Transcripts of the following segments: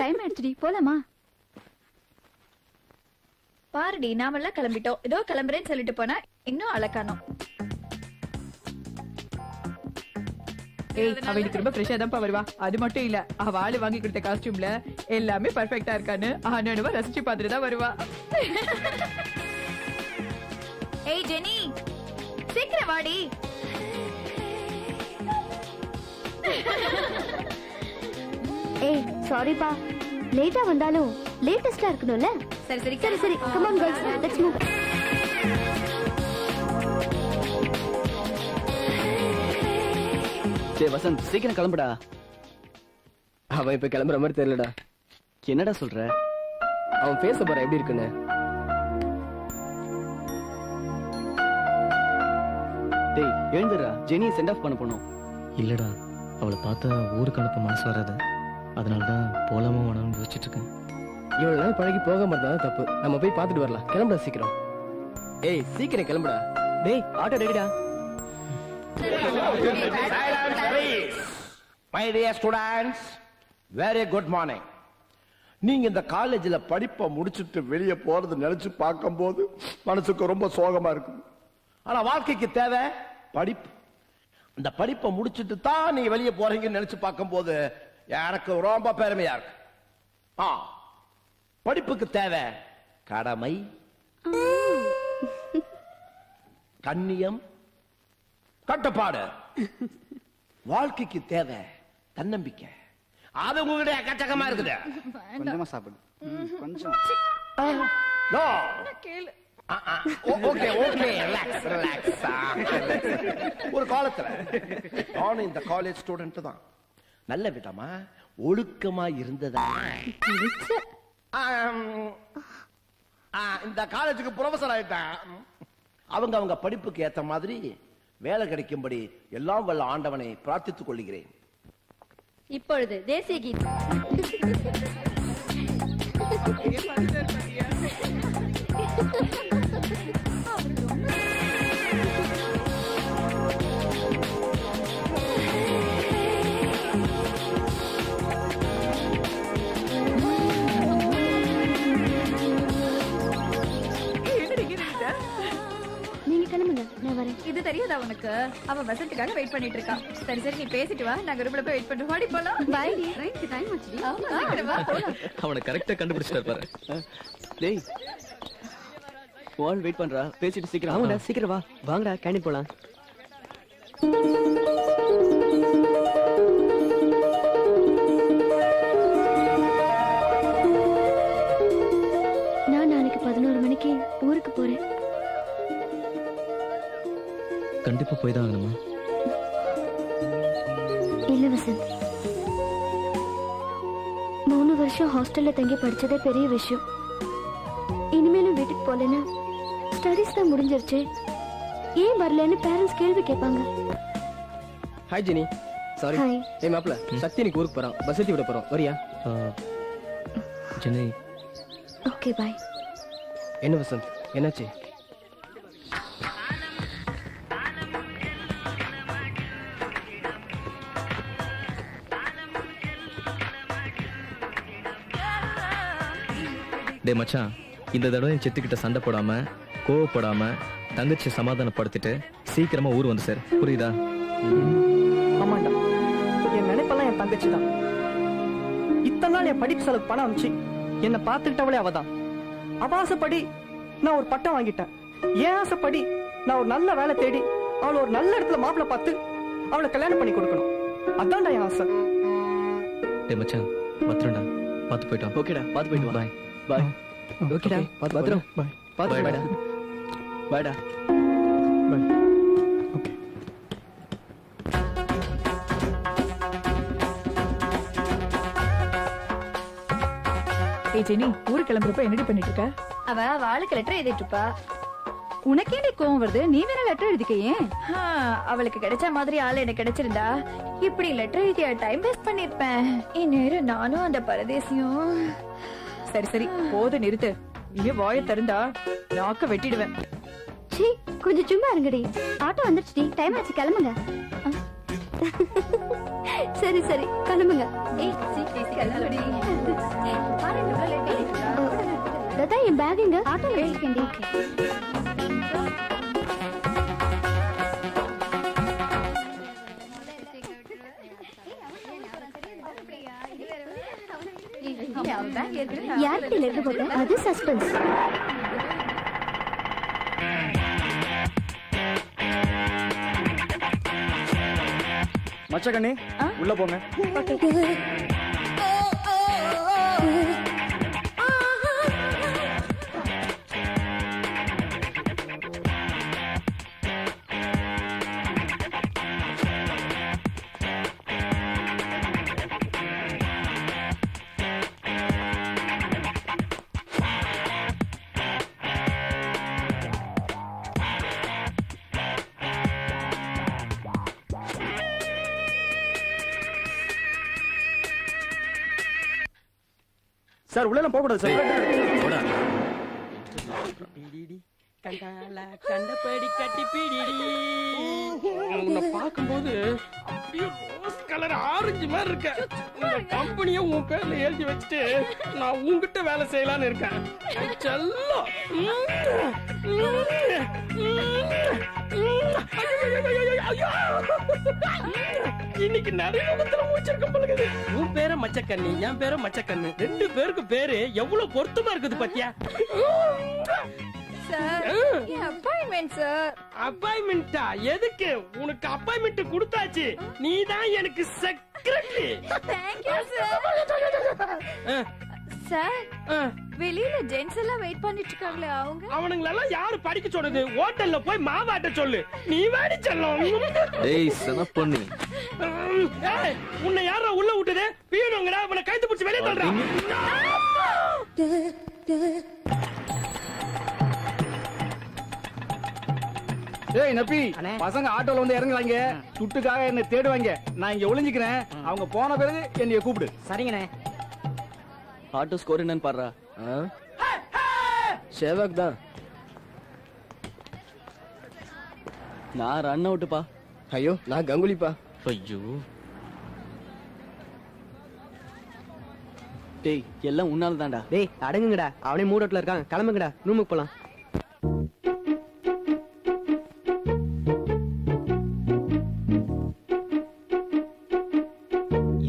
Time ஆயிடுச்சுடி, போலாமா? பாருடி, நாமெல்லாம் கிளம்பிட்டோம். ஏதோ கிளம்புறேன்னு சொல்லிட்டு போனா இன்னும் அழகானோம். ஏய், அவ இன்னைக்கு ரொம்ப ஃப்ரெஷ்ஷா தான் வருவா. அது மட்டும் இல்ல, அவ ஆளு வாங்கி கொடுத்த காஸ்டியூம்ல எல்லாமே பர்ஃபெக்ட்டா இருக்கான்னு ஆனனுவா ரசிச்சு பார்த்துட்டு தான் வருவா. ஏய் ஜெனி, சீக்கிரம் வாடி. ஏய் சாரிப்பா, லேட்டா வந்தாலும் லேட்டஸ்டா இருக்கணும்ல. சரி சரி சரி சரி, come on girls, let's move. சே வசந்த், சீக்கிரம் கிளம்புடா. அவன் இப்ப கிளம்புற மாதிரி தெரியலடா. என்னடா சொல்ற? அவன் பேச போற எப்படி இருக்குன்னு. டேய் எழுந்துடா, ஜெனி சென்ட் ஆஃப் பண்ண போனோம். இல்லடா, அவளை பார்த்தா ஊருக்கு அனுப்ப மனசு வராது. அதனாலதான் போலாமா வேணாம்னு யோசிச்சுட்டு இருக்கேன். இவ்வளவு நாள் பழகி போகாம இருந்தாலும் தப்பு. நம்ம போய் பார்த்துட்டு வரலாம். கிளம்புடா சீக்கிரம். ஏய் சீக்கிரம் கிளம்புடா. டேய் auto ரெடிடா. Silence, please. My dear students, very good morning. நீங்க இந்த காலேஜ்ல படிப்பை முடிச்சிட்டு வெளியே போறது நினைச்சு பார்க்கும்போது மனசுக்கு ரொம்ப சோகமா இருக்கும். ஆனா வாழ்க்கைக்கு தேவை படிப்பு. அந்த படிப்பை முடிச்சிட்டு தான் நீங்க வெளியே போறீங்கன்னு நினைச்சு பார்க்கும்போது எனக்கு ரொம்ப பெருமையா இருக்கு. படிப்புக்கு தேவை கடமை, கண்ணியம், கட்டுப்பாடு. வாழ்க்கைக்கு தேவை தன்னம்பிக்கை. அது உங்ககிட்ட எக்கச்சக்கமா இருக்குது. கொஞ்சமா சாப்பிடு. கொஞ்சம். நோ. கேளு. Okay okay, relax relax. ஒரு காலத்துல நானும் இந்த காலேஜ் ஸ்டூடெண்ட் தான். நல்ல விதமா ஒழுக்கமா இருந்ததா இந்த காலேஜுக்கு ப்ரொஃபசர் ஆயிட்டேன். அவங்க படிப்புக்கு ஏத்த மாதிரி வேலை கிடைக்கும்படி எல்லாம் வல்ல ஆண்டவனை பிரார்த்தித்துக் கொள்கிறேன். இப்பொழுது தேசிய கீதம். நீங்க கிளம்புங்க, நான் வரேன். இது தெரியாதா உனக்கு? அவ வசந்துக்காக வெயிட் பண்ணிட்டு இருக்கா. சரி சரி, நீ பேசிட்டு வா, நாங்க ரூம்ல போய் வெயிட் பண்றோம். வாடி போலாம். பை டி, ரைட் டைம் ஆச்சுடி. சீக்கிரம் வா போலாம். அவனை கரெக்டா கண்டுபிடிச்சிட்டாரு பாரு. டேய் வால் வெயிட் பண்றா, பேசிட்டு சீக்கிரம். ஆமாடா சீக்கிரம் வா. வாங்கடா கேண்டீன் போலாம். நான் நாளைக்கு 11 மணிக்கு ஊருக்கு போறேன். கண்டிப்பா போய் தான் ஆகணுமா? இல்ல வசந்த், 3 வருஷம் ஹாஸ்டல்ல தங்கி படிச்சதே பெரிய விஷயம். இனிமேலும் வீட்டுக்கு போலன்னா ஸ்டடீஸ் தான் முடிஞ்சிருச்சு, ஏன் வரலன்னு பேரண்ட்ஸ் கேள்வி கேட்பாங்க. Hi Jenny. சாரி. ஹாய். ஏய் மாப்ள, சக்தி இன்னைக்கு ஊருக்கு போறான். பஸ் ஏத்தி விட போறோம். வரியா? சென்னை. Okay bye. என்ன வசந்த், என்னாச்சு? டே மச்சான், இந்த தடவை செத்துக்கிட்ட சண்டை போடாம கோவப்படாம தங்கச்சி சமாதானப்படுத்திட்டு சீக்கிரமா ஊர் வந்து சார். புரியுதா? ஆமாண்டா, என் நினைப்பெல்லாம் என் தங்கச்சி தான். இத்தனை நாள் என் படிப்பு செலவு பணம் அனுப்பிச்சு என்னை பார்த்துக்கிட்டவளே அவதான். அவ ஆசைப்படி நான் ஒரு பட்டம் வாங்கிட்டேன். என் ஆசைப்படி நான் ஒரு நல்ல வேலை தேடி அவளை ஒரு நல்ல இடத்துல மாப்பிள்ளை பார்த்து அவளை கல்யாணம் பண்ணி கொடுக்கணும். அதான்டா என் ஆசை. டே மச்சான், பத்திரம்டா, பார்த்து போயிட்டோம். ஓகேடா, பார்த்து போயிட்டு வா. பாய். பாய். ஓகேடா, பத்திரம். பாய். பாத்து Bye. பாய்டா. பாய்டா. பாய். ஓகே. ஏய் ஜெனி, ஊருக்கு கிளம்புறப்ப என்னடி பண்ணிட்டு இருக்க? அவ ஆளுக்கு லெட்டர் எழுதிட்டு இருப்பா. உனக்கே கோவம் வருது? நீ வேற லெட்டர் எழுதிக்கையே. அவளுக்கு கிடைச்ச மாதிரி ஆள் எனக்கு கிடைச்சிருந்தா இப்படி லெட்டர் எழுதியா டைம் வேஸ்ட் பண்ணிருப்பேன். இந்நேரம் நானும் அந்த பரதேசியும். சரி சரி, போது நிறுத்து. இனி வாயை திறந்தா நாக்க வெட்டிடுவேன். சீ, கொஞ்சம் சும்மா இருங்கடி. ஆட்டோ வந்துருச்சுடி, டைம் ஆச்சு, கிளம்புங்க. சரி சரி கிளம்புங்க. லதா என் பேக் எங்க? ஆட்டோல வச்சிருக்கேன். யாருக்கு எழுத போக? அது சஸ்பென்ஸ். மச்சக்கண்ணே உள்ள போங்க. சார் உள்ள போக கூடாது சார். கண்டபடி கட்டி பிடிடி. உன்னை பார்க்கும்போது அப்படியே ரோஸ் கலர் ஆரஞ்சு மாதிரி இருக்க. உங்க கம்பெனியை உன் பேர்ல எழுதி வச்சுட்டு நான் உங்ககிட்ட வேலை செய்யலான்னு இருக்கேன். செல்லம். இன்னைக்கு நிறைய முகத்துல மூச்சிருக்க போலுக்குது. உன் பேர மச்சக்கண்ணி, என் பேர மச்சக்கண்ணு. 2 பேருக்கு பேரு எவ்வளவு பொருத்தமா இருக்குது பாத்தியா? அப்பாயின்மெண்டா? எதுக்கு? உனக்கு அப்பாயின்மெண்ட் கொடுத்தாச்சு. நீ தான் எனக்கு செக்ரட்டரி. சார் வெளியில ஜென்ஸ் எல்லாம் வெயிட் பண்ணிட்டு இருக்காங்களே அவங்க. அவனுங்களெல்லாம் யாரு படிக்க சொன்னது? ஹோட்டல்ல போய் மாவாட்ட சொல்லு. நீ வாடி செல்லம். டேய் சனப்பண்ணி, உன்னை யாரா உள்ள விட்டது? பீனுங்கடா. அவனை கைது பிடிச்சு வெளியே தள்ளுறான். ஏய் நப்பி, பசங்க ஆட்டோல வந்து இறங்குவாங்க. துட்டுக்காக என்ன தேடுவாங்க. நான் இங்க ஒளிஞ்சுக்கிறேன். அவங்க போன பிறகு என்னைய கூப்பிடு. சரிங்கண்ணே. ஆட்டோ ஸ்கோர் என்னன்னு பாடுறா. சேவக் தான். நான் ரன் அவுட்டுப்பா. ஐயோ நான் கங்குலிப்பா. ஐயோ டேய் எல்லாம் உன்னால தான்டா. டேய் அடங்குங்கடா. அவனே மூடோட்ல இருக்கான். கிளம்புங்கடா, ரூமுக்கு போலாம்.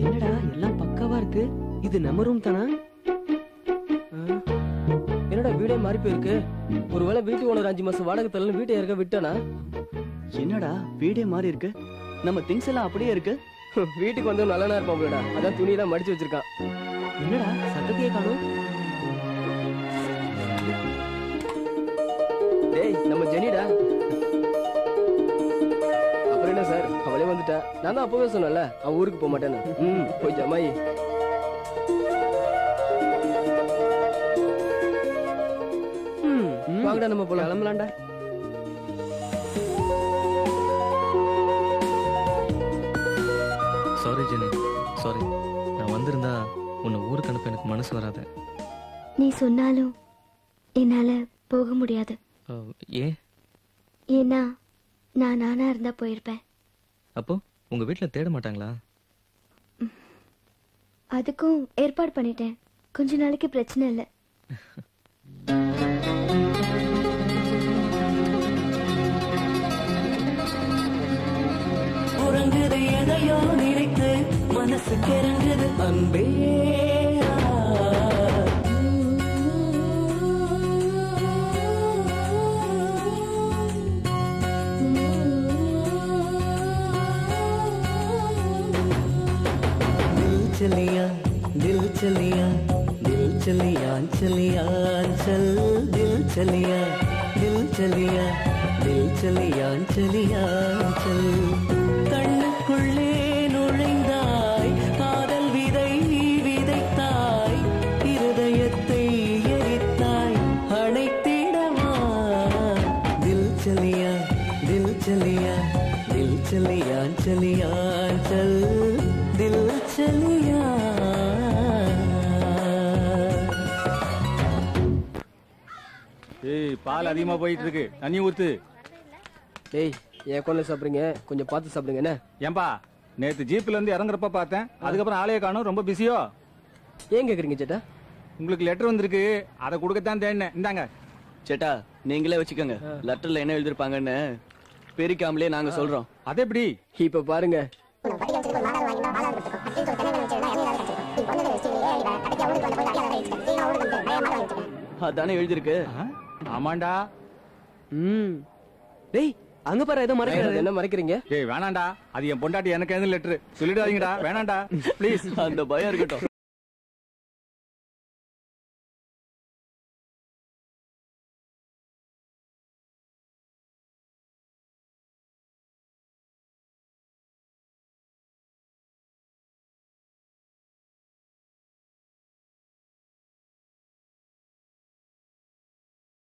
என்னடா எல்லாம் பக்காவா இருக்கு. இது நம்ம ரூம் தானா? என்னடா வீடே மாறி போயிருக்கு. ஒருவேளை வீட்டு ஓனர் 5 மாசம் வாடகை தரல வீட்டை இருக்க விட்டானா? என்னடா வீடே மாறி இருக்கு. நம்ம திங்ஸ் எல்லாம் அப்படியே இருக்கு. வீட்டுக்கு வந்து நல்லனா இருப்பாங்களா. அதான் துணியெல்லாம் மடிச்சு வச்சிருக்கான். என்னடா சத்தத்தையே காணோம். டேய் நம்ம ஜெனிடா. அப்புறம் என்ன சார், அவளே வந்துட்டா. நான் தான் அப்பவே சொன்னல அவன் ஊருக்கு போக மாட்டேன்னு. போய் ஜமாயி. வாங்கடா நம்ம போலாம். கிளம்பலாம்டா. Sorry Jenny, sorry. நான் வந்திருந்தா உன்னை ஊருக்கு அனுப்ப எனக்கு மனசு வராது. நீ சொன்னாலும் என்னால போக முடியாது. ஏன்? ஏன்னா நான் நானா இருந்தா போயிருப்பேன். அப்போ உங்க வீட்டுல தேட மாட்டாங்களா? அதுக்கும் ஏற்பாடு பண்ணிட்டேன். கொஞ்ச நாளைக்கு பிரச்சனை இல்லை. உறங்குது எதையோ நினைத்து மனசு கிறங்குது அன்பே. चलिया दिल चलिया दिल चलिया चलिया चल दिल चलिया दिल चलिया दिल चलिया चलिया चल கண்ணுக்குள்ளே நுழைந்தாய் காதல் விதை விதைத்தாய் இருதயத்தை எரித்தாய் அணைத்திடவா தில் चलिया दिल चलिया दिल चलिया चलिया चल दिल चलिया. ஏய் பால் அதிகமா போயிட்டு இருக்கு. தண்ணி ஊத்து. டேய் என் கொள்ள சாப்பிடுங்க. கொஞ்சம் பார்த்து சாப்பிடுங்க. என்ன ஏன்பா நேத்து ஜீப்ல இருந்து இறங்குறப்ப பார்த்தேன், அதுக்கப்புறம் ஆளைய காணும். ரொம்ப பிஸியோ? ஏன் கேக்குறீங்க சேட்டா? உங்களுக்கு லெட்டர் வந்திருக்கு, அதை கொடுக்கத்தான் தேடினேன். இந்தாங்க சேட்டா, நீங்களே வச்சுக்கோங்க. லெட்டர்ல என்ன எழுதிருப்பாங்கன்னு பெரிக்காமலே நாங்க சொல்றோம். அது எப்படி? இப்ப பாருங்க. அதானே எழுதிருக்கு. ஆமாண்டா. டேய், அங்க பாரு, ஏதோ மறைக்கிறது. என்ன மறைக்கிறீங்க? ஏய் வேணாண்டா, அது என் பொண்டாட்டி எனக்கு எழுதின லெட்டர். சொல்லிடாதீங்கடா, வேணாண்டா ப்ளீஸ். அந்த பயம் இருக்கட்டும்.